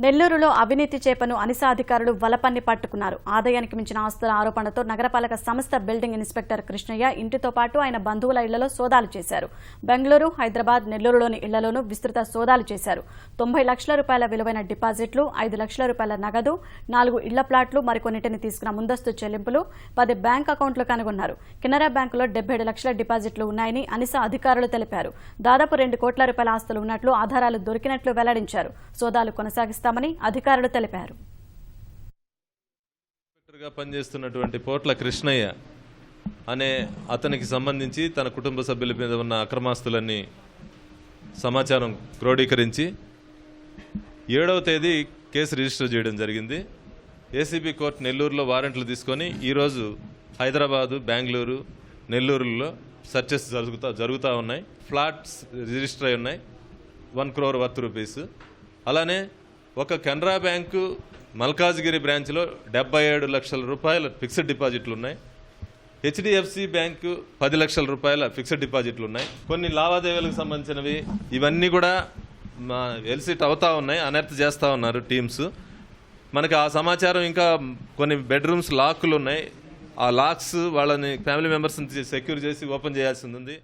నెల్లూరులో అవినీతి చేపను అనిసా అధికారులు వలపన్ని పట్టుకున్నారు. ఆదాయానికి మించిన ఆస్తుల ఆరోపణతో నగరపాలక సంస్థ బిల్డింగ్ ఇన్స్పెక్టర్ కృష్ణయ్య ఇంటితో పాటు ఆయన బంధువుల ఇళ్లలో సోదాలు చేశారు. బెంగళూరు, హైదరాబాద్, నెల్లూరులోని ఇళ్లలోనూ విస్తృత సోదాలు చేశారు. 90 లక్షల రూపాయల విలువైన డిపాజిట్లు, 5 లక్షల రూపాయల నగదు, 4 ఇళ్ల ప్లాట్లు, మరికొన్నింటిని తీసుకున్న ముందస్తు చెల్లింపులు, 10 బ్యాంక్ అకౌంట్లు కనుగొన్నారు. కెనరా బ్యాంకులో 77 లక్షల డిపాజిట్లు ఉన్నాయని అనిసా అధికారులు తెలిపారు. దాదాపు 2 కోట్ల రూపాయల ఆస్తులు ఉన్నట్లు ఆధారాలు దొరికినట్లు వెల్లడించారు. సోదాలు కొనసాగిస్తారు అధికారులు తెలిపారు. పనిచేస్తున్నటువంటి పోట్ల కృష్ణయ్య అనే అతనికి సంబంధించి తన కుటుంబ సభ్యుల మీద ఉన్న అక్రమాస్తులన్నీ సమాచారం క్రోడీకరించి 7వ తేదీ కేసు రిజిస్టర్ చేయడం జరిగింది. ఏసీబీ కోర్టు నెల్లూరులో వారెంట్లు తీసుకొని ఈరోజు హైదరాబాదు, బెంగళూరు, నెల్లూరులో సర్చెస్ జరుగుతూ ఉన్నాయి. ఫ్లాట్స్ రిజిస్టర్ అయి ఉన్నాయి 1 crore వర్త్ రూపీస్. అలానే ఒక కెనరా బ్యాంకు మల్కాజ్గిరి బ్రాంచ్లో 77 లక్షల రూపాయల ఫిక్స్డ్ డిపాజిట్లు ఉన్నాయి. హెచ్డిఎఫ్సి బ్యాంకు 10 లక్షల రూపాయల ఫిక్స్డ్ డిపాజిట్లు ఉన్నాయి. కొన్ని లావాదేవీలకు సంబంధించినవి ఇవన్నీ కూడా ఎల్సిట్ అవుతా ఉన్నాయి, అనర్త్ చేస్తూ ఉన్నారు టీమ్స్. మనకి ఆ సమాచారం ఇంకా కొన్ని బెడ్రూమ్స్ లాక్లు ఉన్నాయి. ఆ లాక్స్ వాళ్ళని ఫ్యామిలీ మెంబర్స్ని సెక్యూర్ చేసి ఓపెన్ చేయాల్సి ఉంది.